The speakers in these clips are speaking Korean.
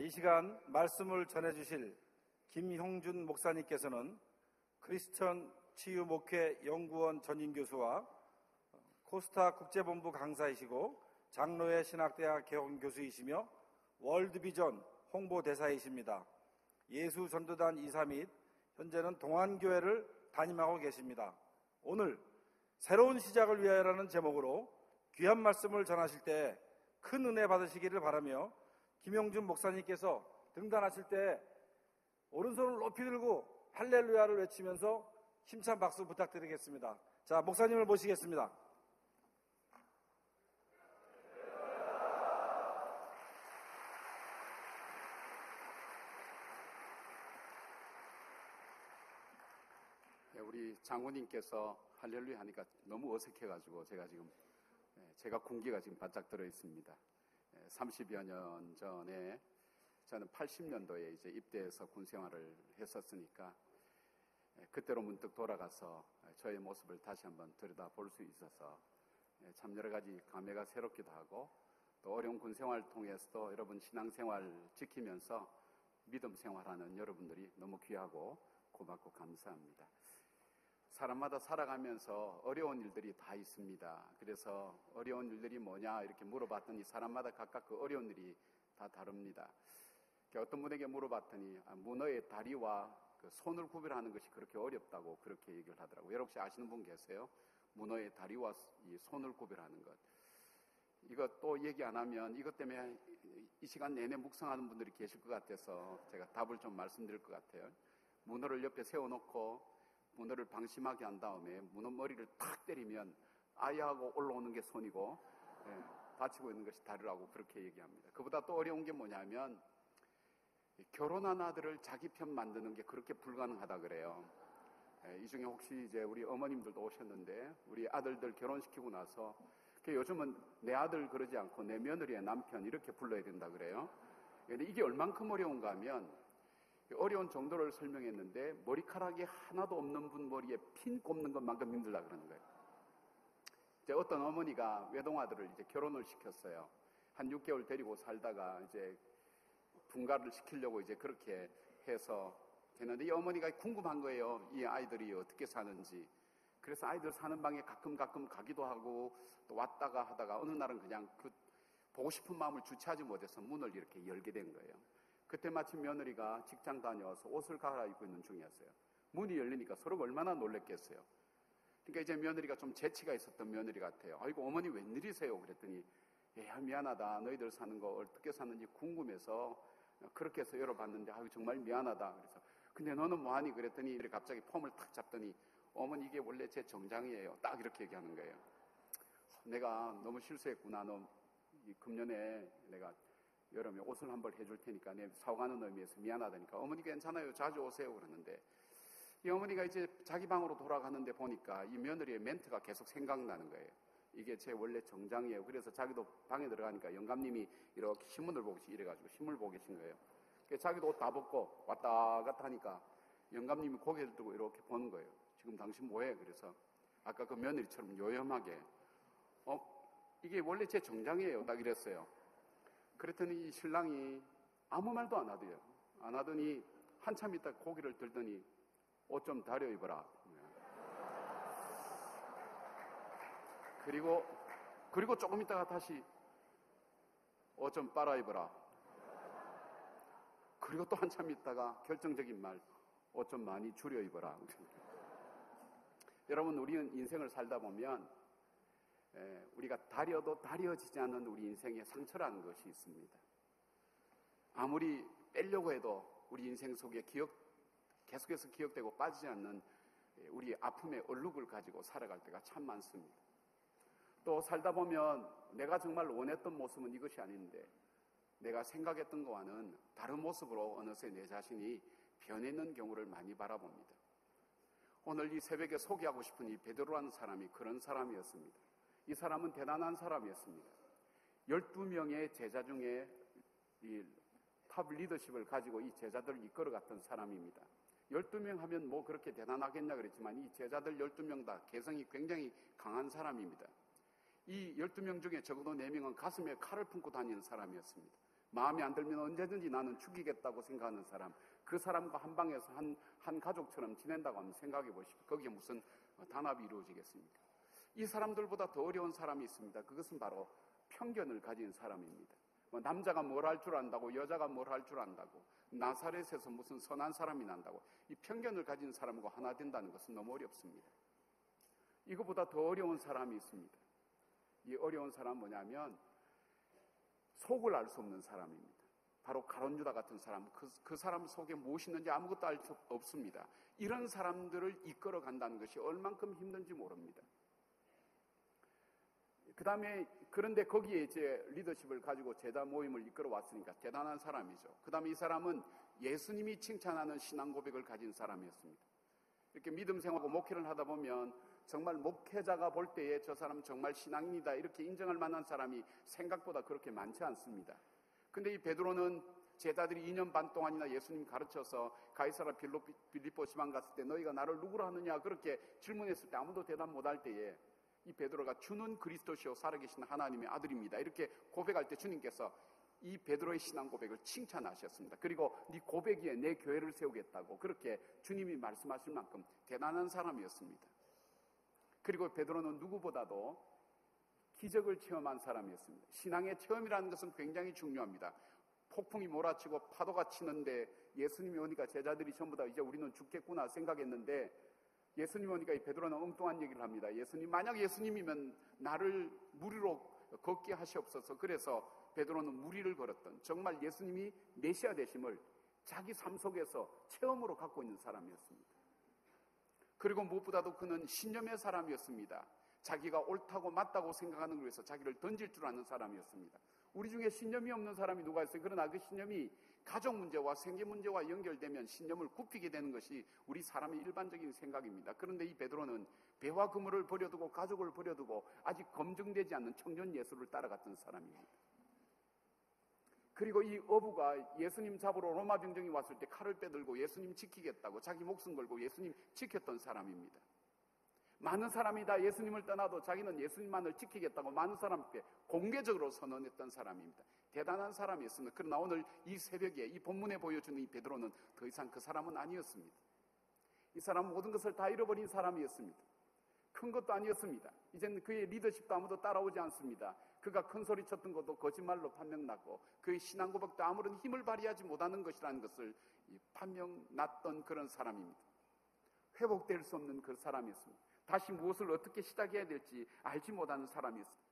이 시간 말씀을 전해주실 김형준 목사님께서는 크리스천 치유목회 연구원 전임교수와 코스타 국제본부 강사이시고 장로회 신학대학 개헌교수이시며 월드비전 홍보대사이십니다. 예수전도단 이사 및 현재는 동안교회를 담임하고 계십니다. 오늘 새로운 시작을 위하여라는 제목으로 귀한 말씀을 전하실 때 큰 은혜 받으시기를 바라며 김형준 목사님께서 등단하실 때 오른손을 높이 들고 할렐루야를 외치면서 힘찬 박수 부탁드리겠습니다. 자, 목사님을 모시겠습니다. 우리 장로님께서 할렐루야 하니까 너무 어색해가지고 제가 군기가 지금 바짝 들어 있습니다. 30여 년 전에 저는 80년도에 이제 입대해서 군 생활을 했었으니까 그때로 문득 돌아가서 저의 모습을 다시 한번 들여다볼 수 있어서 참 여러 가지 감회가 새롭기도 하고 또 어려운 군 생활을 통해서도 여러분 신앙생활 지키면서 믿음 생활하는 여러분들이 너무 귀하고 고맙고 감사합니다. 사람마다 살아가면서 어려운 일들이 다 있습니다. 그래서 어려운 일들이 뭐냐 이렇게 물어봤더니 사람마다 각각 그 어려운 일이 다 다릅니다. 어떤 분에게 물어봤더니 문어의 다리와 그 손을 구별하는 것이 그렇게 어렵다고 그렇게 얘기를 하더라고요. 여러분 혹시 아시는 분 계세요? 문어의 다리와 이 손을 구별하는 것. 이것 또 얘기 안 하면 이것 때문에 이 시간 내내 묵상하는 분들이 계실 것 같아서 제가 답을 좀 말씀드릴 것 같아요. 문어를 옆에 세워놓고 문어를 방심하게 한 다음에 문어 머리를 탁 때리면 아야하고 올라오는 게 손이고 다치고 있는 것이 다리라고 그렇게 얘기합니다. 그보다 또 어려운 게 뭐냐면 결혼한 아들을 자기 편 만드는 게 그렇게 불가능하다 그래요. 이 중에 혹시 이제 우리 어머님들도 오셨는데 우리 아들들 결혼시키고 나서 요즘은 내 아들 그러지 않고 내 며느리의 남편 이렇게 불러야 된다 그래요. 근데 이게 얼만큼 어려운가 하면 어려운 정도를 설명했는데 머리카락이 하나도 없는 분 머리에 핀 꼽는 것만큼 힘들다 그러는 거예요. 이제 어떤 어머니가 외동아들을 이제 결혼을 시켰어요. 한 6개월 데리고 살다가 이제 분가를 시키려고 이제 그렇게 해서 했는데 이 어머니가 궁금한 거예요. 이 아이들이 어떻게 사는지. 그래서 아이들 사는 방에 가끔 가기도 하고 또 왔다가 하다가 어느 날은 그냥 그 보고 싶은 마음을 주체하지 못해서 문을 이렇게 열게 된 거예요. 그때 마침 며느리가 직장 다녀와서 옷을 갈아입고 있는 중이었어요. 문이 열리니까 서로가 얼마나 놀랬겠어요. 그러니까 이제 며느리가 좀 재치가 있었던 며느리 같아요. 아이고 어머니 웬일이세요? 그랬더니 야 미안하다. 너희들 사는 거 어떻게 사는지 궁금해서 그렇게 해서 열어봤는데 아유 정말 미안하다. 그래서 근데 너는 뭐하니? 그랬더니 갑자기 폼을 탁 잡더니 어머니 이게 원래 제 정장이에요. 딱 이렇게 얘기하는 거예요. 내가 너무 실수했구나. 너 금년에 내가 여름에 옷을 한벌 해줄 테니까 내 사오가는 의미에서 미안하다니까 어머니 괜찮아요. 자주 오세요. 그러는데 이 어머니가 이제 자기 방으로 돌아가는데 보니까 이 며느리의 멘트가 계속 생각나는 거예요. 이게 제 원래 정장이에요. 그래서 자기도 방에 들어가니까 영감님이 이렇게 신문을 보고 이래가지고 신문을 보고 계신 거예요. 자기도 옷 다 벗고 왔다 갔다 하니까 영감님이 고개를 들고 이렇게 보는 거예요. 지금 당신 뭐해? 그래서 아까 그 며느리처럼 요염하게 이게 원래 제 정장이에요. 딱 이랬어요. 그랬더니 이 신랑이 아무 말도 안 하더요. 안 하더니 한참 있다 고개를 들더니 옷 좀 다려 입어라. 그리고 조금 있다가 다시 옷 좀 빨아 입어라. 그리고 또 한참 있다가 결정적인 말, 옷 좀 많이 줄여 입어라. 여러분 우리는 인생을 살다 보면 우리가 다려도 다려지지 않는 우리 인생의 상처라는 것이 있습니다. 아무리 빼려고 해도 우리 인생 속에 계속해서 기억되고 빠지지 않는 우리 아픔의 얼룩을 가지고 살아갈 때가 참 많습니다. 또 살다 보면 내가 정말 원했던 모습은 이것이 아닌데 내가 생각했던 것과는 다른 모습으로 어느새 내 자신이 변해있는 경우를 많이 바라봅니다. 오늘 이 새벽에 소개하고 싶은 이 베드로라는 사람이 그런 사람이었습니다. 이 사람은 대단한 사람이었습니다. 12명의 제자 중에 이 탑 리더십을 가지고 이 제자들을 이끌어갔던 사람입니다. 12명 하면 뭐 그렇게 대단하겠냐 그랬지만 이 제자들 12명 다 개성이 굉장히 강한 사람입니다. 이 12명 중에 적어도 4명은 가슴에 칼을 품고 다니는 사람이었습니다. 마음에 안 들면 언제든지 나는 죽이겠다고 생각하는 사람, 그 사람과 한 방에서 한 가족처럼 지낸다고 하면 생각해 보십시오. 거기에 무슨 단합이 이루어지겠습니까? 이 사람들보다 더 어려운 사람이 있습니다. 그것은 바로 편견을 가진 사람입니다. 남자가 뭘 할 줄 안다고, 여자가 뭘 할 줄 안다고, 나사렛에서 무슨 선한 사람이 난다고, 이 편견을 가진 사람과 하나 된다는 것은 너무 어렵습니다. 이것보다 더 어려운 사람이 있습니다. 이 어려운 사람은 뭐냐면 속을 알 수 없는 사람입니다. 바로 가룟 유다 같은 사람, 그 사람 속에 무엇이 있는지 아무것도 알 수 없습니다. 이런 사람들을 이끌어 간다는 것이 얼만큼 힘든지 모릅니다. 그 다음에 그런데 거기에 이제 리더십을 가지고 제자 모임을 이끌어 왔으니까 대단한 사람이죠. 그 다음에 이 사람은 예수님이 칭찬하는 신앙 고백을 가진 사람이었습니다. 이렇게 믿음 생활하고 목회를 하다 보면 정말 목회자가 볼 때에 저 사람은 정말 신앙인이다 이렇게 인정할 만한 사람이 생각보다 그렇게 많지 않습니다. 근데 이 베드로는 제자들이 2년 반 동안이나 예수님 가르쳐서 가이사라 빌립보 지방 갔을 때 너희가 나를 누구로 하느냐 그렇게 질문했을 때 아무도 대답 못할 때에 이 베드로가 주는 그리스도시요 살아계신 하나님의 아들입니다 이렇게 고백할 때 주님께서 이 베드로의 신앙 고백을 칭찬하셨습니다. 그리고 네 고백 위에 내 교회를 세우겠다고 그렇게 주님이 말씀하실 만큼 대단한 사람이었습니다. 그리고 베드로는 누구보다도 기적을 체험한 사람이었습니다. 신앙의 체험이라는 것은 굉장히 중요합니다. 폭풍이 몰아치고 파도가 치는데 예수님이 오니까 제자들이 전부 다 이제 우리는 죽겠구나 생각했는데 예수님이 오니까 이 베드로는 엉뚱한 얘기를 합니다. 만약 예수님이면 나를 물 위로 걷게 하시옵소서. 그래서 베드로는 무리를 걸었던 정말 예수님이 메시아 되심을 자기 삶 속에서 체험으로 갖고 있는 사람이었습니다. 그리고 무엇보다도 그는 신념의 사람이었습니다. 자기가 옳다고 맞다고 생각하는 걸 위해서 자기를 던질 줄 아는 사람이었습니다. 우리 중에 신념이 없는 사람이 누가 있어요? 그러나 그 신념이 가족 문제와 생계 문제와 연결되면 신념을 굽히게 되는 것이 우리 사람의 일반적인 생각입니다. 그런데 이 베드로는 배와 그물을 버려두고 가족을 버려두고 아직 검증되지 않는 청년 예수를 따라갔던 사람입니다. 그리고 이 어부가 예수님 잡으러 로마 병정이 왔을 때 칼을 빼들고 예수님 지키겠다고 자기 목숨 걸고 예수님 지켰던 사람입니다. 많은 사람이 다 예수님을 떠나도 자기는 예수님만을 지키겠다고 많은 사람께 공개적으로 선언했던 사람입니다. 대단한 사람이었습니다. 그러나 오늘 이 새벽에 이 본문에 보여주는 이 베드로는 더 이상 그 사람은 아니었습니다. 이 사람은 모든 것을 다 잃어버린 사람이었습니다. 큰 것도 아니었습니다. 이제는 그의 리더십도 아무도 따라오지 않습니다. 그가 큰 소리 쳤던 것도 거짓말로 판명났고 그의 신앙 고백도 아무런 힘을 발휘하지 못하는 것이라는 것을 판명났던 그런 사람입니다. 회복될 수 없는 그 사람이었습니다. 다시 무엇을 어떻게 시작해야 될지 알지 못하는 사람이었습니다.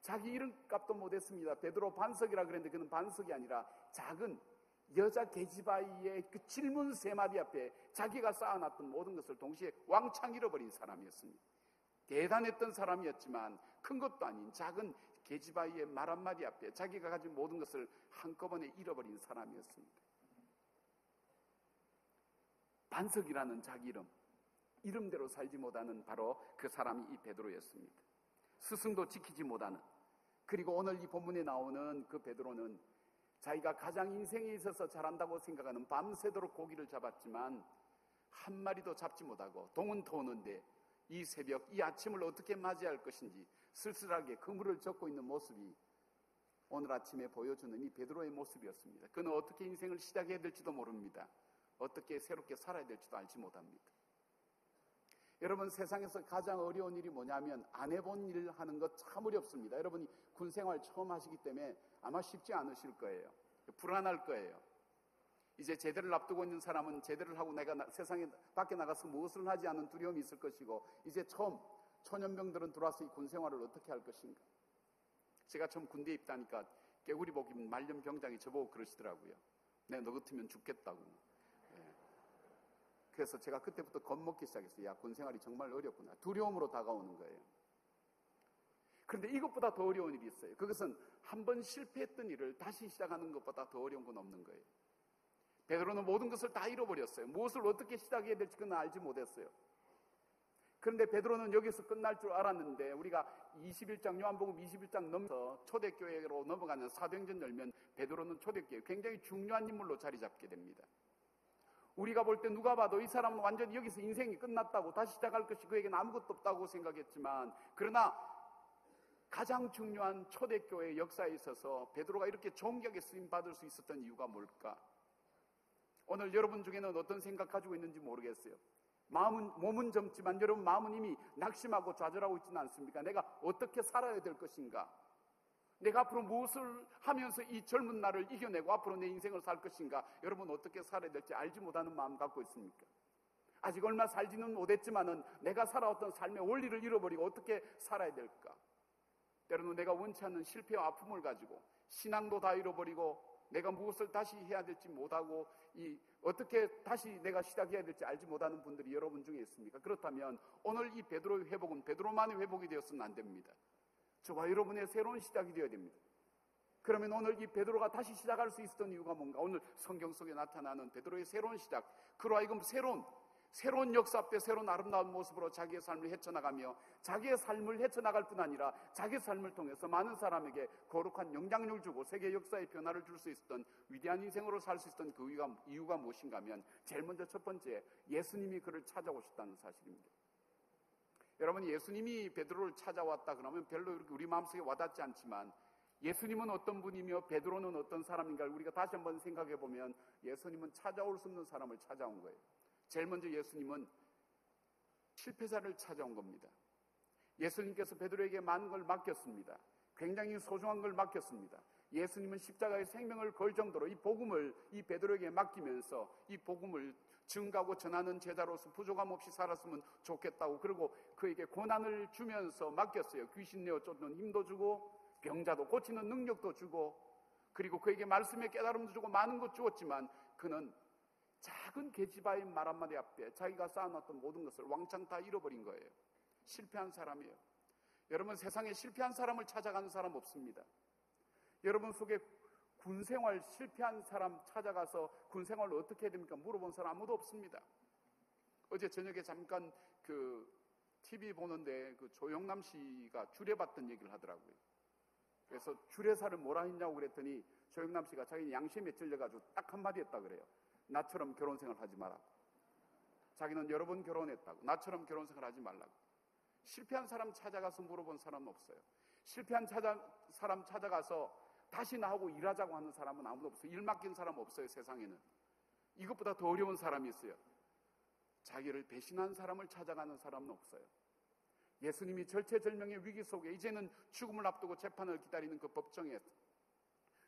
자기 이름값도 못했습니다. 베드로 반석이라 그랬는데 그는 반석이 아니라 작은 여자 계집아이의 그 질문 3마디 앞에 자기가 쌓아놨던 모든 것을 동시에 왕창 잃어버린 사람이었습니다. 대단했던 사람이었지만 큰 것도 아닌 작은 계집아이의 말 한마디 앞에 자기가 가진 모든 것을 한꺼번에 잃어버린 사람이었습니다. 반석이라는 자기 이름대로 살지 못하는 바로 그 사람이 이 베드로였습니다. 스승도 지키지 못하는, 그리고 오늘 이 본문에 나오는 그 베드로는 자기가 가장 인생에 있어서 잘한다고 생각하는 밤새도록 고기를 잡았지만 한 마리도 잡지 못하고 동은 터오는데 이 새벽, 이 아침을 어떻게 맞이할 것인지 쓸쓸하게 그물을 젓고 있는 모습이 오늘 아침에 보여주는 이 베드로의 모습이었습니다. 그는 어떻게 인생을 시작해야 될지도 모릅니다. 어떻게 새롭게 살아야 될지도 알지 못합니다. 여러분, 세상에서 가장 어려운 일이 뭐냐면 안 해본 일 하는 것 참 어렵습니다. 여러분이 군생활 처음 하시기 때문에 아마 쉽지 않으실 거예요. 불안할 거예요. 이제 제대를 앞두고 있는 사람은 제대를 하고 내가 세상에 밖에 나가서 무엇을 하지 않은 두려움이 있을 것이고, 이제 처음 초년병들은 들어와서 이 군생활을 어떻게 할 것인가. 제가 처음 군대에 입다니까 개구리복 입은 말년병장이 저보고 그러시더라고요. 내가 너 같으면 죽겠다고. 그래서 제가 그때부터 겁먹기 시작했어요. 야, 군생활이 정말 어렵구나. 두려움으로 다가오는 거예요. 그런데 이것보다 더 어려운 일이 있어요. 그것은 한 번 실패했던 일을 다시 시작하는 것보다 더 어려운 건 없는 거예요. 베드로는 모든 것을 다 잃어버렸어요. 무엇을 어떻게 시작해야 될지 그는 알지 못했어요. 그런데 베드로는 여기서 끝날 줄 알았는데, 우리가 21장 요한복음 21장 넘어서 초대교회로 넘어가는 사도행전 열면 베드로는 초대교회 굉장히 중요한 인물로 자리 잡게 됩니다. 우리가 볼 때 누가 봐도 이 사람은 완전히 여기서 인생이 끝났다고, 다시 시작할 것이 그에게는 아무것도 없다고 생각했지만, 그러나 가장 중요한 초대교회 역사에 있어서 베드로가 이렇게 존귀하게 쓰임받을 수 있었던 이유가 뭘까? 오늘 여러분 중에는 어떤 생각 가지고 있는지 모르겠어요. 몸은 젊지만 여러분 마음은 이미 낙심하고 좌절하고 있지는 않습니까? 내가 어떻게 살아야 될 것인가? 내가 앞으로 무엇을 하면서 이 젊은 날을 이겨내고 앞으로 내 인생을 살 것인가? 여러분 어떻게 살아야 될지 알지 못하는 마음 갖고 있습니까? 아직 얼마 살지는 못했지만은 내가 살아왔던 삶의 원리를 잃어버리고 어떻게 살아야 될까? 때로는 내가 원치 않는 실패와 아픔을 가지고 신앙도 다 잃어버리고 내가 무엇을 다시 해야 될지 못하고 어떻게 다시 내가 시작해야 될지 알지 못하는 분들이 여러분 중에 있습니까? 그렇다면 오늘 이 베드로의 회복은 베드로만의 회복이 되었으면 안 됩니다. 저와 여러분의 새로운 시작이 되어야 됩니다. 그러면 오늘 이 베드로가 다시 시작할 수 있었던 이유가 뭔가? 오늘 성경 속에 나타나는 베드로의 새로운 시작, 그로 하여금 새로운 역사 앞에 새로운 아름다운 모습으로 자기의 삶을 헤쳐나가며 자기의 삶을 헤쳐나갈 뿐 아니라 자기의 삶을 통해서 많은 사람에게 거룩한 영향력을 주고 세계 역사의 변화를 줄 수 있었던 위대한 인생으로 살 수 있었던 그 이유가 무엇인가 하면 제일 먼저 첫 번째, 예수님이 그를 찾아오셨다는 사실입니다. 여러분, 예수님이 베드로를 찾아왔다 그러면 별로 이렇게 우리 마음속에 와닿지 않지만 예수님은 어떤 분이며 베드로는 어떤 사람인가를 우리가 다시 한번 생각해 보면 예수님은 찾아올 수 없는 사람을 찾아온 거예요. 제일 먼저 예수님은 실패자를 찾아온 겁니다. 예수님께서 베드로에게 많은 걸 맡겼습니다. 굉장히 소중한 걸 맡겼습니다. 예수님은 십자가의 생명을 걸 정도로 이 복음을 이 베드로에게 맡기면서 이 복음을 증가하고 전하는 제자로서 부족함 없이 살았으면 좋겠다고, 그리고 그에게 고난을 주면서 맡겼어요. 귀신 내어 쫓는 힘도 주고 병자도 고치는 능력도 주고, 그리고 그에게 말씀의 깨달음도 주고 많은 것 주었지만 그는 작은 계집아의 말 한마디 앞에 자기가 쌓아놨던 모든 것을 왕창 다 잃어버린 거예요. 실패한 사람이에요. 여러분, 세상에 실패한 사람을 찾아가는 사람 없습니다. 여러분 속에 군생활 실패한 사람 찾아가서 군생활을 어떻게 해야 됩니까? 물어본 사람 아무도 없습니다. 어제 저녁에 잠깐 TV 보는데 조영남 씨가 주례받던 얘기를 하더라고요. 그래서 주례사를 뭐라 했냐고 그랬더니 조영남 씨가 자기는 양심에 찔려가지고 딱 한마디 했다 그래요. 나처럼 결혼생활 하지 마라고. 자기는 여러 번 결혼했다고. 나처럼 결혼생활 하지 말라고. 실패한 사람 찾아가서 물어본 사람은 없어요. 실패한 사람 찾아가서 다시 나하고 일하자고 하는 사람은 아무도 없어요. 일 맡긴 사람 없어요, 세상에는. 이것보다 더 어려운 사람이 있어요. 자기를 배신한 사람을 찾아가는 사람은 없어요. 예수님이 절체절명의 위기 속에 이제는 죽음을 앞두고 재판을 기다리는 그 법정에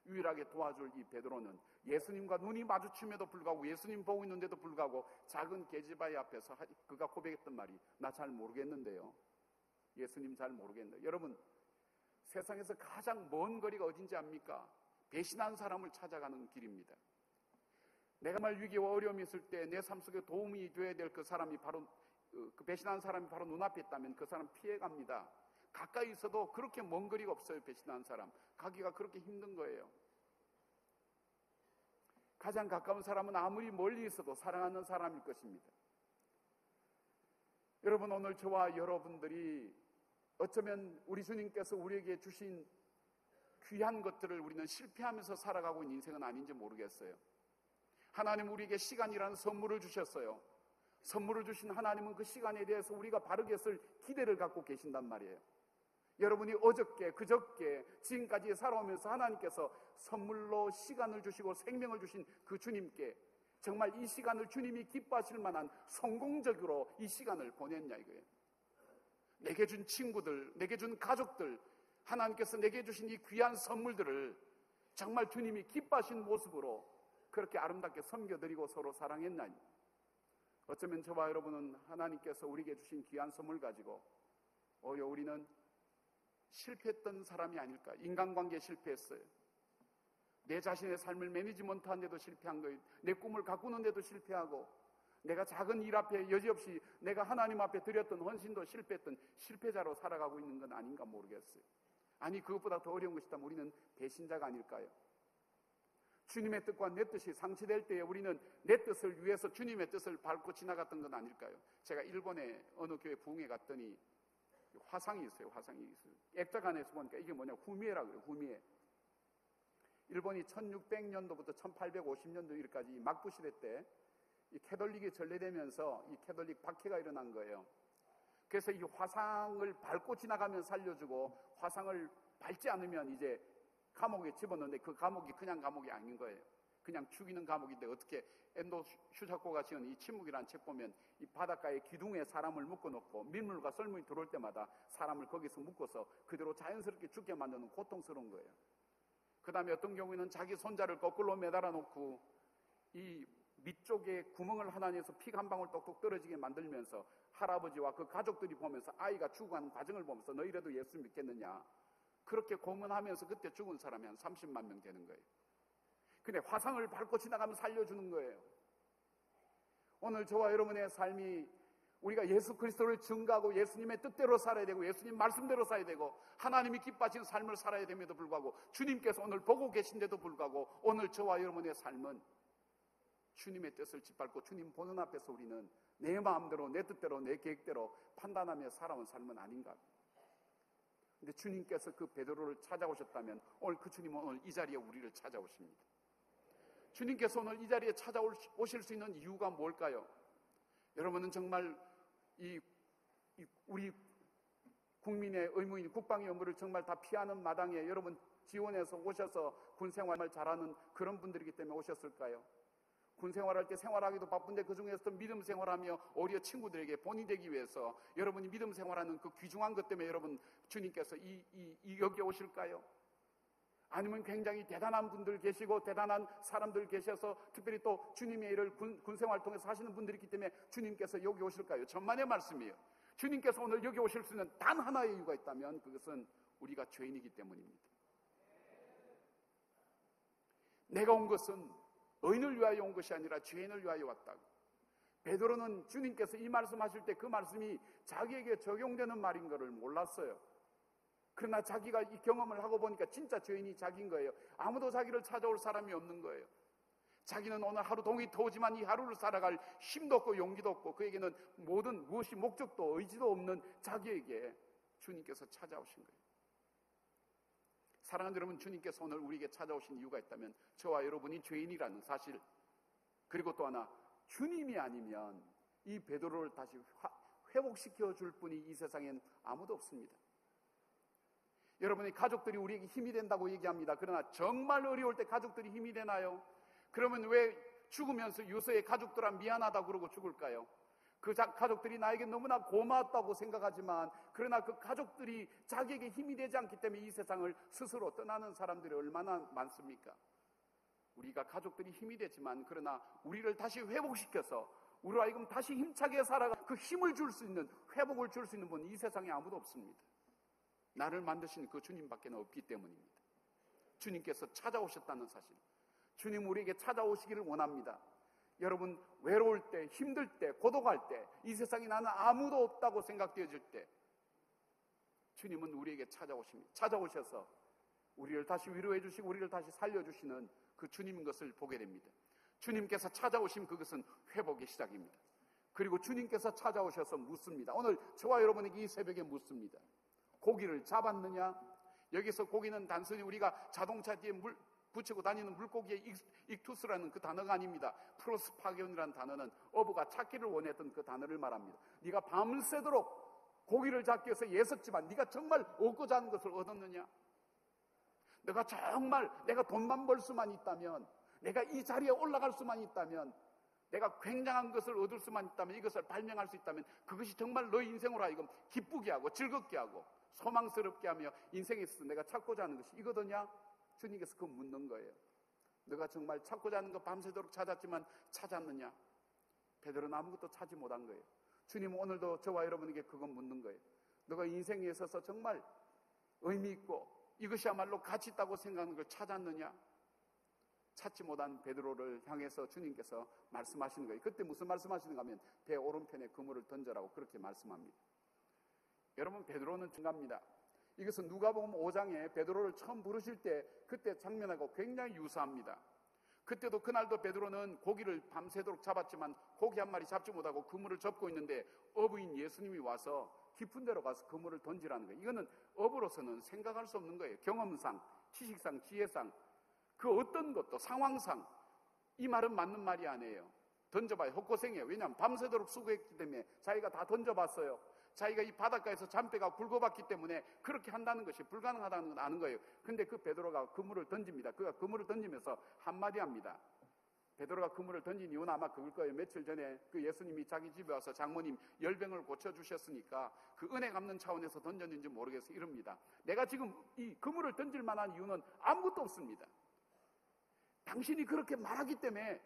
유일하게 도와줄 이 베드로는 예수님과 눈이 마주침에도 불구하고, 예수님 보고 있는데도 불구하고 작은 계집아이 앞에서 그가 고백했던 말이 나 잘 모르겠는데요. 예수님 잘 모르겠는데. 여러분, 세상에서 가장 먼 거리가 어딘지 압니까? 배신한 사람을 찾아가는 길입니다. 내가 정말 위기와 어려움이 있을 때 내 삶 속에 도움이 돼야 될 그 사람이 바로 그 배신한 사람이 바로 눈앞에 있다면 그 사람 피해갑니다. 가까이 있어도 그렇게 먼 거리가 없어요. 배신한 사람 가기가 그렇게 힘든 거예요. 가장 가까운 사람은 아무리 멀리 있어도 사랑하는 사람일 것입니다. 여러분, 오늘 저와 여러분들이 어쩌면 우리 주님께서 우리에게 주신 귀한 것들을 우리는 실패하면서 살아가고 있는 인생은 아닌지 모르겠어요. 하나님 우리에게 시간이라는 선물을 주셨어요. 선물을 주신 하나님은 그 시간에 대해서 우리가 바르게 쓸 기대를 갖고 계신단 말이에요. 여러분이 어저께 그저께 지금까지 살아오면서 하나님께서 선물로 시간을 주시고 생명을 주신 그 주님께 정말 이 시간을 주님이 기뻐하실 만한 성공적으로 이 시간을 보냈냐 이거예요. 내게 준 친구들, 내게 준 가족들, 하나님께서 내게 주신 이 귀한 선물들을 정말 주님이 기뻐하신 모습으로 그렇게 아름답게 섬겨드리고 서로 사랑했나니, 어쩌면 저와 여러분은 하나님께서 우리에게 주신 귀한 선물 가지고 오히려 우리는 실패했던 사람이 아닐까. 인간관계에 실패했어요. 내 자신의 삶을 매니지먼트한 데도 실패한 거예요. 내 꿈을 가꾸는 데도 실패하고, 내가 작은 일 앞에 여지없이 내가 하나님 앞에 드렸던 헌신도 실패했던 실패자로 살아가고 있는 건 아닌가 모르겠어요. 아니, 그것보다 더 어려운 것이다면 우리는 배신자가 아닐까요? 주님의 뜻과 내 뜻이 상치될 때에 우리는 내 뜻을 위해서 주님의 뜻을 밟고 지나갔던 건 아닐까요? 제가 일본의 어느 교회 부흥회 갔더니 화상이 있어요. 화상이 있어요. 액자관에서 보니까 이게 뭐냐, 후미에라고 그래요. 후미에. 일본이 1600년도부터 1850년도 일까지 막부시대 때 이 캐톨릭이 전래되면서 이 캐톨릭 박해가 일어난 거예요. 그래서 이 화상을 밟고 지나가면 살려주고 화상을 밟지 않으면 이제 감옥에 집어넣는데 그 감옥이 그냥 감옥이 아닌 거예요. 그냥 죽이는 감옥인데 어떻게 엔도 슈사코가 지은 이 침묵이라는 책 보면 이 바닷가의 기둥에 사람을 묶어놓고 민물과 썰물이 들어올 때마다 사람을 거기서 묶어서 그대로 자연스럽게 죽게 만드는 고통스러운 거예요. 그 다음에 어떤 경우에는 자기 손자를 거꾸로 매달아 놓고 이 밑쪽에 구멍을 하나 내서 피가 한 방울 똑똑 떨어지게 만들면서 할아버지와 그 가족들이 보면서 아이가 죽어가는 과정을 보면서 너희라도 예수 믿겠느냐, 그렇게 고문하면서 그때 죽은 사람이 한 30만 명 되는 거예요. 근데 화상을 밟고 지나가면 살려주는 거예요. 오늘 저와 여러분의 삶이 우리가 예수 그리스도를 증거하고 예수님의 뜻대로 살아야 되고 예수님 말씀대로 살아야 되고 하나님이 기뻐하시는 삶을 살아야 됨에도 불구하고 주님께서 오늘 보고 계신데도 불구하고 오늘 저와 여러분의 삶은 주님의 뜻을 짓밟고 주님 보는 앞에서 우리는 내 마음대로 내 뜻대로 내 계획대로 판단하며 살아온 삶은 아닌가. 근데 주님께서 그 베드로를 찾아오셨다면 오늘 그 주님은 오늘 이 자리에 우리를 찾아오십니다. 주님께서 오늘 이 자리에 찾아오실 수 있는 이유가 뭘까요? 여러분은 정말 우리 국민의 의무인 국방의 업무를 정말 다 피하는 마당에 여러분 지원해서 오셔서 군 생활을 잘하는 그런 분들이기 때문에 오셨을까요? 군 생활할 때 생활하기도 바쁜데 그 중에서도 믿음 생활하며 오히려 친구들에게 본이 되기 위해서 여러분이 믿음 생활하는 그 귀중한 것 때문에 여러분 주님께서 여기에 오실까요? 아니면 굉장히 대단한 분들 계시고 대단한 사람들 계셔서 특별히 또 주님의 일을 군 생활 통해서 하시는 분들이 있기 때문에 주님께서 여기 오실까요? 천만의 말씀이에요. 주님께서 오늘 여기 오실 수 있는 단 하나의 이유가 있다면 그것은 우리가 죄인이기 때문입니다. 내가 온 것은 의인을 위하여 온 것이 아니라 죄인을 위하여 왔다고. 베드로는 주님께서 이 말씀하실 때 그 말씀이 자기에게 적용되는 말인 것을 몰랐어요. 그러나 자기가 이 경험을 하고 보니까 진짜 죄인이 자기인 거예요. 아무도 자기를 찾아올 사람이 없는 거예요. 자기는 오늘 하루 동이 더우지만 이 하루를 살아갈 힘도 없고 용기도 없고 그에게는 무엇이 목적도 의지도 없는 자기에게 주님께서 찾아오신 거예요. 사랑하는 여러분, 주님께서 오늘 우리에게 찾아오신 이유가 있다면 저와 여러분이 죄인이라는 사실, 그리고 또 하나 주님이 아니면 이 베드로를 다시 회복시켜 줄 분이 이 세상엔 아무도 없습니다. 여러분의 가족들이 우리에게 힘이 된다고 얘기합니다. 그러나 정말 어려울 때 가족들이 힘이 되나요? 그러면 왜 죽으면서 유서의 가족들아 미안하다고 그러고 죽을까요? 그 가족들이 나에게 너무나 고마웠다고 생각하지만 그러나 그 가족들이 자기에게 힘이 되지 않기 때문에 이 세상을 스스로 떠나는 사람들이 얼마나 많습니까? 우리가 가족들이 힘이 되지만 그러나 우리를 다시 회복시켜서 우리로 하여금 다시 힘차게 살아가 그 힘을 줄 수 있는, 회복을 줄 수 있는 분은 이 세상에 아무도 없습니다. 나를 만드신 그 주님밖에 없기 때문입니다. 주님께서 찾아오셨다는 사실, 주님 우리에게 찾아오시기를 원합니다. 여러분 외로울 때, 힘들 때, 고독할 때, 이 세상에 나는 아무도 없다고 생각되어질 때 주님은 우리에게 찾아오십니다. 찾아오셔서 우리를 다시 위로해 주시고 우리를 다시 살려주시는 그 주님인 것을 보게 됩니다. 주님께서 찾아오신 그것은 회복의 시작입니다. 그리고 주님께서 찾아오셔서 묻습니다. 오늘 저와 여러분에게 이 새벽에 묻습니다. 고기를 잡았느냐? 여기서 고기는 단순히 우리가 자동차 뒤에 붙이고 다니는 물고기의 익투스라는 그 단어가 아닙니다. 프로스파기온이라는 단어는 어부가 찾기를 원했던 그 단어를 말합니다. 네가 밤새도록 고기를 잡기 위해서 애썼지만 네가 정말 얻고자 하는 것을 얻었느냐? 내가 정말 내가 돈만 벌 수만 있다면, 내가 이 자리에 올라갈 수만 있다면, 내가 굉장한 것을 얻을 수만 있다면, 이것을 발명할 수 있다면 그것이 정말 너의 인생으로 하여금 기쁘게 하고 즐겁게 하고 소망스럽게 하며 인생에 있어서 내가 찾고자 하는 것이 이거더냐? 주님께서 그거 묻는 거예요. 너가 정말 찾고자 하는 거 밤새도록 찾았지만 찾았느냐? 베드로는 아무것도 찾지 못한 거예요. 주님은 오늘도 저와 여러분에게 그거 묻는 거예요. 너가 인생에 있어서 정말 의미 있고 이것이야말로 가치 있다고 생각하는 걸 찾았느냐? 찾지 못한 베드로를 향해서 주님께서 말씀하시는 거예요. 그때 무슨 말씀하시는가 하면 배 오른편에 그물을 던져라고 그렇게 말씀합니다. 여러분 베드로는 중요합니다. 이것은 누가복음 5장에 베드로를 처음 부르실 때 그때 장면하고 굉장히 유사합니다. 그때도 그날도 베드로는 고기를 밤새도록 잡았지만 고기 한 마리 잡지 못하고 그물을 접고 있는데 어부인 예수님이 와서 깊은 데로 가서 그물을 던지라는 거예요. 이거는 어부로서는 생각할 수 없는 거예요. 경험상, 지식상, 지혜상, 그 어떤 것도 상황상 이 말은 맞는 말이 아니에요. 던져봐야 헛고생이에요. 왜냐하면 밤새도록 수고했기 때문에 자기가 다 던져봤어요. 자기가 이 바닷가에서 잔배가 굴거봤기 때문에 그렇게 한다는 것이 불가능하다는 건 아는 거예요. 근데 그 베드로가 그물을 던집니다. 그가 그물을 던지면서 한마디 합니다. 베드로가 그물을 던진 이유는 아마 그걸 거예요. 며칠 전에 그 예수님이 자기 집에 와서 장모님 열병을 고쳐주셨으니까 그 은혜 갚는 차원에서 던졌는지 모르겠어요. 이럽니다. 내가 지금 이 그물을 던질 만한 이유는 아무것도 없습니다. 당신이 그렇게 말하기 때문에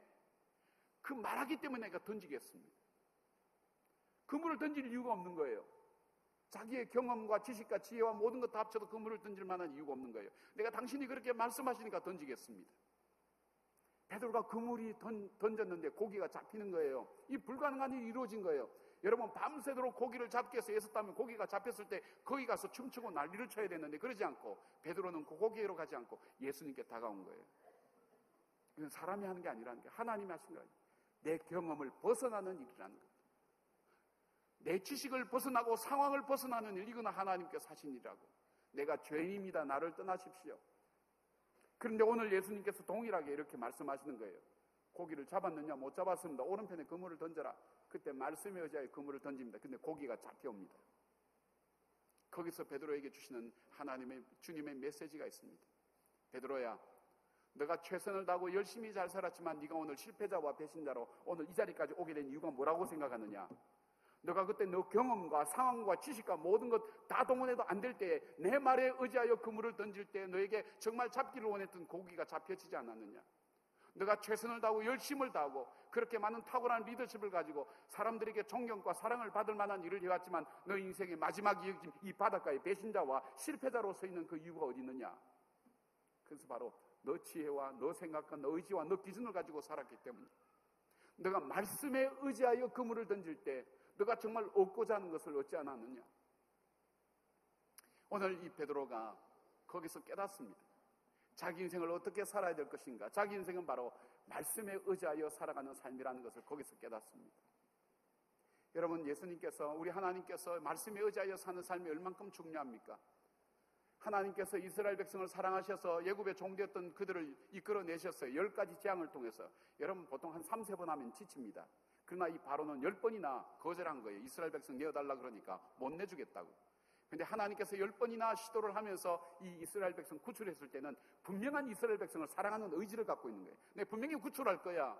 내가 던지겠습니다. 그물을 던질 이유가 없는 거예요. 자기의 경험과 지식과 지혜와 모든 것 다 합쳐도 그물을 던질 만한 이유가 없는 거예요. 내가 당신이 그렇게 말씀하시니까 던지겠습니다. 베드로가 그물이 던졌는데 고기가 잡히는 거예요. 이 불가능한 일이 이루어진 거예요. 여러분 밤새도록 고기를 잡기 위해서 애썼다면 고기가 잡혔을 때 거기 가서 춤추고 난리를 쳐야 되는데 그러지 않고 베드로는 그 고기로 가지 않고 예수님께 다가온 거예요. 이건 사람이 하는 게 아니라는 게 하나님이 하신 거예요. 내 경험을 벗어나는 일이라는 거예요. 내 지식을 벗어나고 상황을 벗어나는 일, 이건 하나님께서 하신 일이라고. 내가 죄인입니다. 나를 떠나십시오. 그런데 오늘 예수님께서 동일하게 이렇게 말씀하시는 거예요. 고기를 잡았느냐? 못 잡았습니다. 오른편에 그물을 던져라. 그때 말씀에 의지하여 그물을 던집니다. 근데 고기가 잡혀옵니다. 거기서 베드로에게 주시는 주님의 메시지가 있습니다. 베드로야, 너가 최선을 다하고 열심히 잘 살았지만 네가 오늘 실패자와 배신자로 오늘 이 자리까지 오게 된 이유가 뭐라고 생각하느냐? 너가 그때 너 경험과 상황과 지식과 모든 것 다 동원해도 안 될 때에 내 말에 의지하여 그물을 던질 때 너에게 정말 잡기를 원했던 고기가 잡혀지지 않았느냐? 너가 최선을 다하고 열심을 다하고 그렇게 많은 탁월한 리더십을 가지고 사람들에게 존경과 사랑을 받을 만한 일을 해왔지만 너 인생의 마지막 이 바닷가의 배신자와 실패자로 서 있는 그 이유가 어디 있느냐? 그래서 바로 너 지혜와 너 생각과 너 의지와 너 기준을 가지고 살았기 때문에 너가 말씀에 의지하여 그물을 던질 때 너가 정말 얻고자 하는 것을 얻지 않았느냐? 오늘 이 베드로가 거기서 깨닫습니다. 자기 인생을 어떻게 살아야 될 것인가? 자기 인생은 바로 말씀에 의지하여 살아가는 삶이라는 것을 거기서 깨닫습니다. 여러분, 예수님께서, 우리 하나님께서 말씀에 의지하여 사는 삶이 얼만큼 중요합니까? 하나님께서 이스라엘 백성을 사랑하셔서 예굽의 종되었던 그들을 이끌어내셨어요. 10가지 재앙을 통해서. 여러분, 보통 한 3-4번 하면 지칩니다. 그러나 이 바로는 10번이나 거절한 거예요. 이스라엘 백성 내어달라 그러니까 못 내주겠다고. 근데 하나님께서 10번이나 시도를 하면서 이 이스라엘 백성 구출했을 때는 분명한 이스라엘 백성을 사랑하는 의지를 갖고 있는 거예요. 내가 분명히 구출할 거야.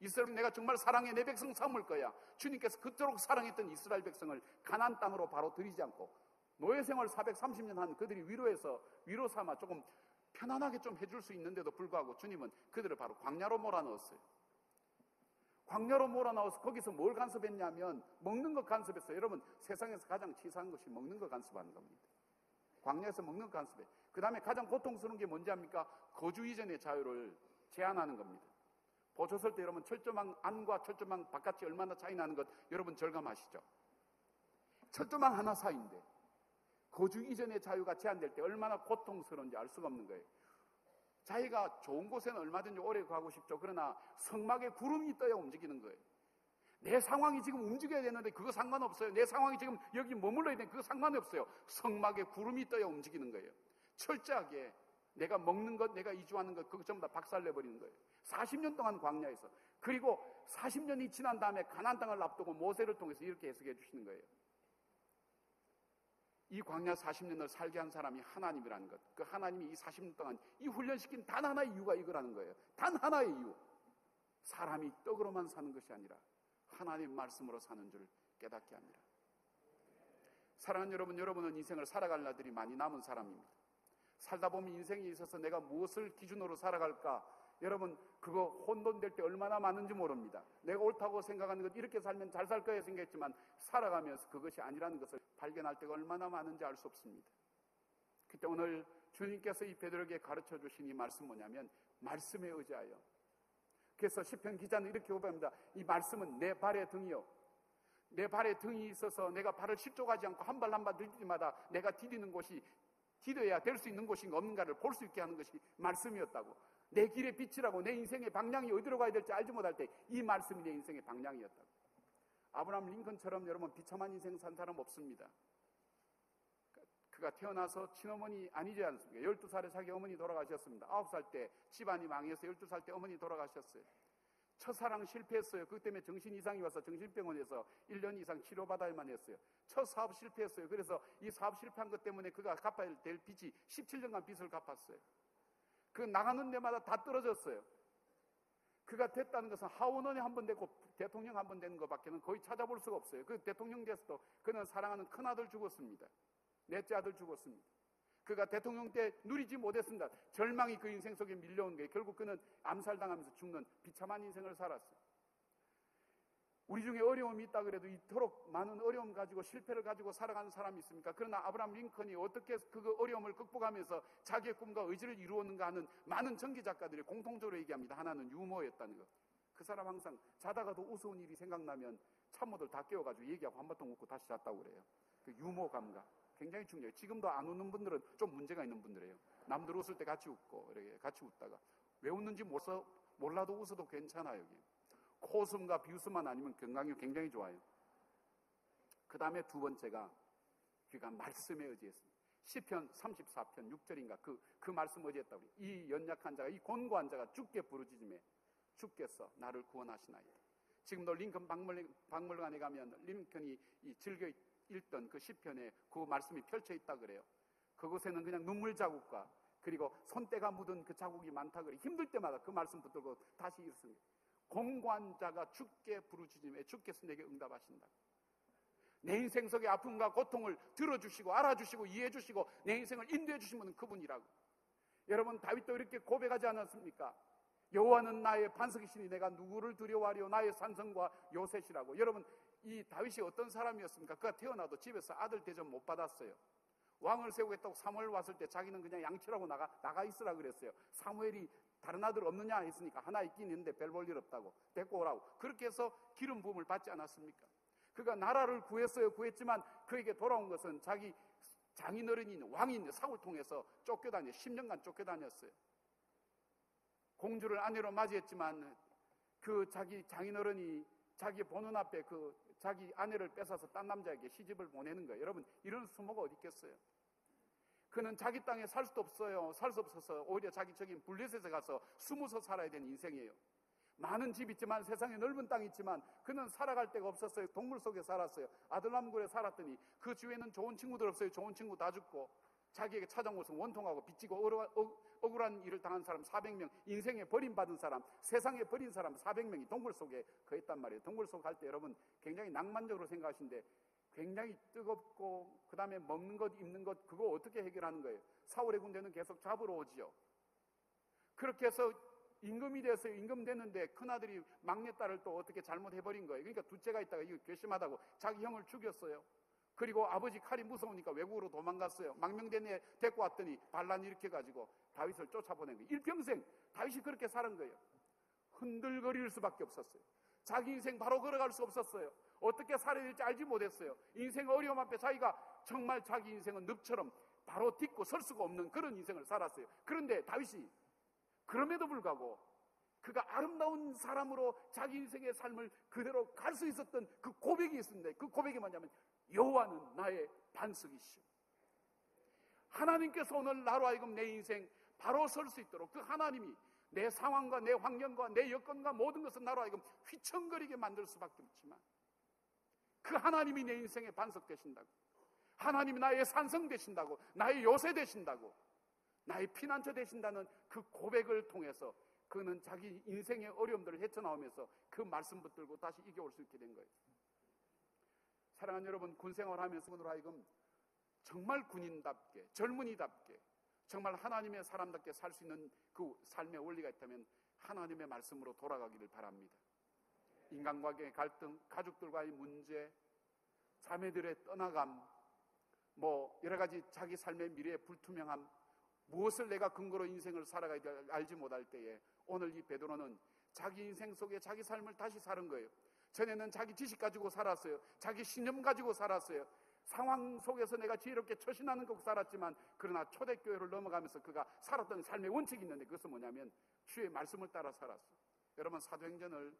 이스라엘 내가 정말 사랑해. 내 백성 삼을 거야. 주님께서 그토록 사랑했던 이스라엘 백성을 가나안 땅으로 바로 들이지 않고 노예 생활 430년 한 그들이 위로 삼아 조금 편안하게 좀 해줄 수 있는데도 불구하고 주님은 그들을 바로 광야로 몰아넣었어요. 광야로 몰아넣어서 거기서 뭘 간섭했냐면 먹는 것 간섭했어요. 여러분, 세상에서 가장 치사한 것이 먹는 것 간섭하는 겁니다. 광야에서 먹는 것 간섭해. 그 다음에 가장 고통스러운 게 뭔지 압니까? 거주 이전의 자유를 제한하는 겁니다. 보초설 때 여러분 철조망 안과 철조망 바깥이 얼마나 차이 나는 것 여러분 절감하시죠? 철조망 하나 사이인데 거주 이전의 자유가 제한될 때 얼마나 고통스러운지 알 수가 없는 거예요. 자기가 좋은 곳에는 얼마든지 오래 가고 싶죠. 그러나 성막에 구름이 떠야 움직이는 거예요. 내 상황이 지금 움직여야 되는데 그거 상관없어요. 내 상황이 지금 여기 머물러야 되는데 그거 상관이 없어요. 성막에 구름이 떠야 움직이는 거예요. 철저하게 내가 먹는 것, 내가 이주하는 것 그거 전부 다 박살내버리는 거예요. 40년 동안 광야에서. 그리고 40년이 지난 다음에 가나안 땅을 앞두고 모세를 통해서 이렇게 해석해 주시는 거예요. 이 광야 40년을 살게 한 사람이 하나님이라는 것. 그 하나님이 이 40년 동안 이 훈련시킨 단 하나의 이유가 이거라는 거예요. 단 하나의 이유. 사람이 떡으로만 사는 것이 아니라 하나님 말씀으로 사는 줄 깨닫게 합니다. 사랑하는 여러분, 여러분은 인생을 살아갈 날들이 많이 남은 사람입니다. 살다 보면 인생에 있어서 내가 무엇을 기준으로 살아갈까? 여러분, 그거 혼돈될 때 얼마나 많은지 모릅니다. 내가 옳다고 생각하는 것, 이렇게 살면 잘 살 거야 생각했지만 살아가면서 그것이 아니라는 것을 발견할 때가 얼마나 많은지 알 수 없습니다. 그때 오늘 주님께서 이 베드로에게 가르쳐 주신 이 말씀 뭐냐면 말씀에 의지하여. 그래서 시편 기자는 이렇게 고백합니다. 이 말씀은 내 발의 등이요. 내 발의 등이 있어서 내가 발을 실족하지 않고 한 발 한 발 들 때마다 내가 디디는 곳이 디뎌야 될 수 있는 곳인가 없는가를 볼 수 있게 하는 것이 말씀이었다고. 내 길의 빛이라고. 내 인생의 방향이 어디로 가야 될지 알지 못할 때 이 말씀이 내 인생의 방향이었다고. 아브라함 링컨처럼 여러분 비참한 인생 산 사람 없습니다. 그가 태어나서 친어머니 아니지 않습니까? 12살에 자기 어머니 돌아가셨습니다. 9살 때 집안이 망해서 12살 때 어머니 돌아가셨어요. 첫사랑 실패했어요. 그것 때문에 정신 이상이 와서 정신병원에서 1년 이상 치료받아야만 했어요. 첫 사업 실패했어요. 그래서 이 사업 실패한 것 때문에 그가 갚아야 될 빚이 17년간 빚을 갚았어요. 그 나가는 데마다 다 떨어졌어요. 그가 됐다는 것은 하원원이 한 번 되고 대통령 한 번 되는 것밖에는 거의 찾아볼 수가 없어요. 그 대통령 됐어도 그는 사랑하는 큰아들 죽었습니다. 넷째 아들 죽었습니다. 그가 대통령 때 누리지 못했습니다. 절망이 그 인생 속에 밀려온 거예요. 결국 그는 암살당하면서 죽는 비참한 인생을 살았어요. 우리 중에 어려움이 있다 그래도 이토록 많은 어려움 가지고 실패를 가지고 살아가는 사람이 있습니까? 그러나 아브라함 링컨이 어떻게 그 어려움을 극복하면서 자기의 꿈과 의지를 이루었는가 하는 많은 전기 작가들이 공통적으로 얘기합니다. 하나는 유머였다는 것. 그 사람 항상 자다가도 우스운 일이 생각나면 참모들 다 깨워가지고 얘기하고 한바탕 웃고 다시 잤다고 그래요. 그 유머 감각 굉장히 중요해요. 지금도 안 웃는 분들은 좀 문제가 있는 분들이에요. 남들 웃을 때 같이 웃고 이렇게 같이 웃다가 왜 웃는지 몰라도 웃어도 괜찮아요. 여기. 코웃음과 비웃음만 아니면 건강이 굉장히 좋아요. 그 다음에 두 번째가 그가 말씀에 의지했습니다. 시편 34편 6절인가 그 말씀 의지했다고. 이 연약한 자가 이 곤고한 자가 주께 부르짖음에 주께서 나를 구원하시나이다. 지금도 링컨 박물관에 가면 링컨이 즐겨 읽던 그 시편에 그 말씀이 펼쳐 있다 그래요. 그곳에는 그냥 눈물 자국과 그리고 손때가 묻은 그 자국이 많다 그래요. 힘들 때마다 그 말씀 붙들고 다시 읽습니다. 공고한 자가 주께 부르짖음에 주께서 내게 응답하신다. 내 인생 속의 아픔과 고통을 들어주시고 알아주시고 이해해주시고 내 인생을 인도해주신 분은 그분이라고. 여러분 다윗도 이렇게 고백하지 않았습니까? 여호와는 나의 반석이시니 내가 누구를 두려워하리요 나의 산성과 요새시라고. 여러분 이 다윗이 어떤 사람이었습니까? 그가 태어나도 집에서 아들 대접 못 받았어요. 왕을 세우겠다고 사무엘 왔을 때 자기는 그냥 양치라고 나가 있으라 그랬어요. 사무엘이 다른 아들 없느냐 했으니까 하나 있긴 있는데 별 볼 일 없다고 데리고 오라고. 그렇게 해서 기름 부음을 받지 않았습니까? 그가 나라를 구했지만 그에게 돌아온 것은 자기 장인어른인 왕인 사울 통해서 쫓겨다녔어요. 10년간 쫓겨다녔어요. 공주를 아내로 맞이했지만 그 자기 장인어른이 자기 보는 앞에 그 자기 아내를 뺏어서 딴 남자에게 시집을 보내는 거예요. 여러분 이런 수모가 어디 있겠어요? 그는 자기 땅에 살 수도 없어요. 살 수 없어서 오히려 자기 저기 블레셋에 가서 숨어서 살아야 되는 인생이에요. 많은 집 있지만 세상에 넓은 땅이 있지만 그는 살아갈 데가 없었어요. 동굴 속에 살았어요. 아들람굴에 살았더니 그 주위에는 좋은 친구들 없어요. 좋은 친구 다 죽고 자기에게 찾아온 것은 원통하고 빚지고 억울한 일을 당한 사람 400명, 인생에 버림받은 사람, 세상에 버린 사람 400명이 동굴 속에 거했단 말이에요. 동굴 속 갈 때 여러분 굉장히 낭만적으로 생각하시는데 굉장히 뜨겁고 그 다음에 먹는 것, 입는 것 그거 어떻게 해결하는 거예요? 사울의 군대는 계속 잡으러 오지요. 그렇게 해서 임금이 됐어요. 임금 됐는데 큰아들이 막내딸을 또 어떻게 잘못해버린 거예요. 그러니까 둘째가 있다가 이거 괘씸하다고 자기 형을 죽였어요. 그리고 아버지 칼이 무서우니까 외국으로 도망갔어요. 망명된 애 데리고 왔더니 반란 일으켜가지고 다윗을 쫓아보낸 거예요. 일평생 다윗이 그렇게 사는 거예요. 흔들거릴 수밖에 없었어요. 자기 인생 바로 걸어갈 수 없었어요. 어떻게 살아야 될지 알지 못했어요. 인생 어려움 앞에 자기가 정말 자기 인생은 늪처럼 바로 딛고 설 수가 없는 그런 인생을 살았어요. 그런데 다윗이 그럼에도 불구하고 그가 아름다운 사람으로 자기 인생의 삶을 그대로 갈 수 있었던 그 고백이 있습니다. 그 고백이 뭐냐면 여호와는 나의 반석이시오. 하나님께서 오늘 나로 하여금 내 인생 바로 설 수 있도록 그 하나님이 내 상황과 내 환경과 내 여건과 모든 것을 나로 하여금 휘청거리게 만들 수밖에 없지만 그 하나님이 내 인생의 반석 되신다고, 하나님이 나의 산성 되신다고, 나의 요새 되신다고, 나의 피난처 되신다는 그 고백을 통해서 그는 자기 인생의 어려움들을 헤쳐나오면서 그 말씀 붙들고 다시 이겨올 수 있게 된 거예요. 사랑하는 여러분, 군생활하면서 오늘 하여금 정말 군인답게, 젊은이답게, 정말 하나님의 사람답게 살 수 있는 그 삶의 원리가 있다면 하나님의 말씀으로 돌아가기를 바랍니다. 인간관계의 갈등, 가족들과의 문제, 자매들의 떠나감, 여러 가지 자기 삶의 미래의 불투명함, 무엇을 내가 근거로 인생을 살아가야 될지 알지 못할 때에 오늘 이 베드로는 자기 인생 속에 자기 삶을 다시 사는 거예요. 전에는 자기 지식 가지고 살았어요. 자기 신념 가지고 살았어요. 상황 속에서 내가 지혜롭게 처신하는 것 살았지만 그러나 초대교회를 넘어가면서 그가 살았던 삶의 원칙이 있는데 그것은 뭐냐면 주의 말씀을 따라 살았어요. 여러분 사도행전을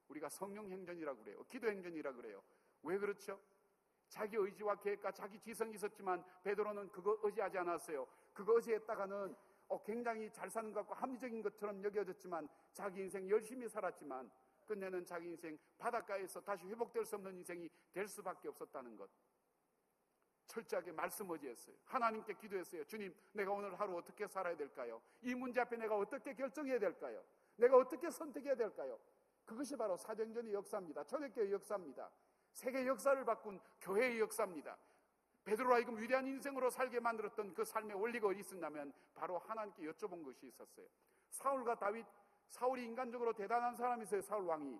우리가 성령행전이라고 그래요. 기도행전이라고 그래요. 왜 그렇죠? 자기 의지와 계획과 자기 지성이 있었지만 베드로는 그거 의지하지 않았어요. 그거 의지했다가는 굉장히 잘 사는 것 같고 합리적인 것처럼 여겨졌지만 자기 인생 열심히 살았지만 끝내는 자기 인생 바닷가에서 다시 회복될 수 없는 인생이 될 수밖에 없었다는 것. 철저하게 말씀 의지했어요. 하나님께 기도했어요. 주님, 내가 오늘 하루 어떻게 살아야 될까요? 이 문제 앞에 내가 어떻게 결정해야 될까요? 내가 어떻게 선택해야 될까요? 그것이 바로 사도행전의 역사입니다. 초대교회의 역사입니다. 세계 역사를 바꾼 교회의 역사입니다. 베드로와 하여금 위대한 인생으로 살게 만들었던 그 삶의 원리가 어디 있었냐면 바로 하나님께 여쭤본 것이 있었어요. 사울과 다윗, 사울이 인간적으로 대단한 사람이었어요. 사울 왕이.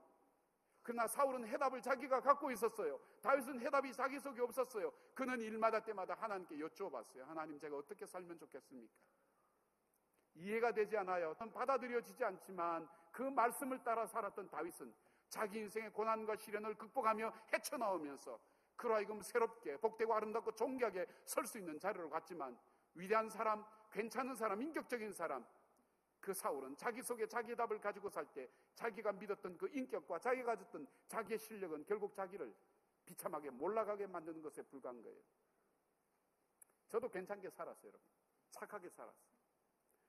그러나 사울은 해답을 자기가 갖고 있었어요. 다윗은 해답이 자기 속에 없었어요. 그는 일마다 때마다 하나님께 여쭤봤어요. 하나님, 제가 어떻게 살면 좋겠습니까? 이해가 되지 않아요. 받아들여지지 않지만 그 말씀을 따라 살았던 다윗은 자기 인생의 고난과 시련을 극복하며 헤쳐나오면서 그로 하여금 새롭게 복되고 아름답고 존귀하게 설 수 있는 자리로 갔지만 위대한 사람, 괜찮은 사람, 인격적인 사람, 그 사울은 자기 속에 자기 답을 가지고 살 때 자기가 믿었던 그 인격과 자기가 가졌던 자기의 실력은 결국 자기를 비참하게 몰락하게 만드는 것에 불과한 거예요. 저도 괜찮게 살았어요, 여러분. 착하게 살았어요.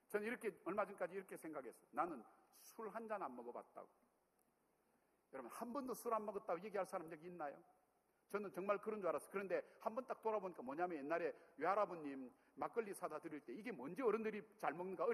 저는 이렇게 얼마 전까지 이렇게 생각했어요. 나는 술 한 잔 안 먹어봤다고. 여러분, 한 번도 술 안 먹었다고 얘기할 사람 여기 있나요? 저는 정말 그런 줄 알았어요. 그런데 한 번 딱 돌아보니까 뭐냐면 옛날에 외할아버님 막걸리 사다 드릴 때 이게 뭔지 어른들이 잘 먹는가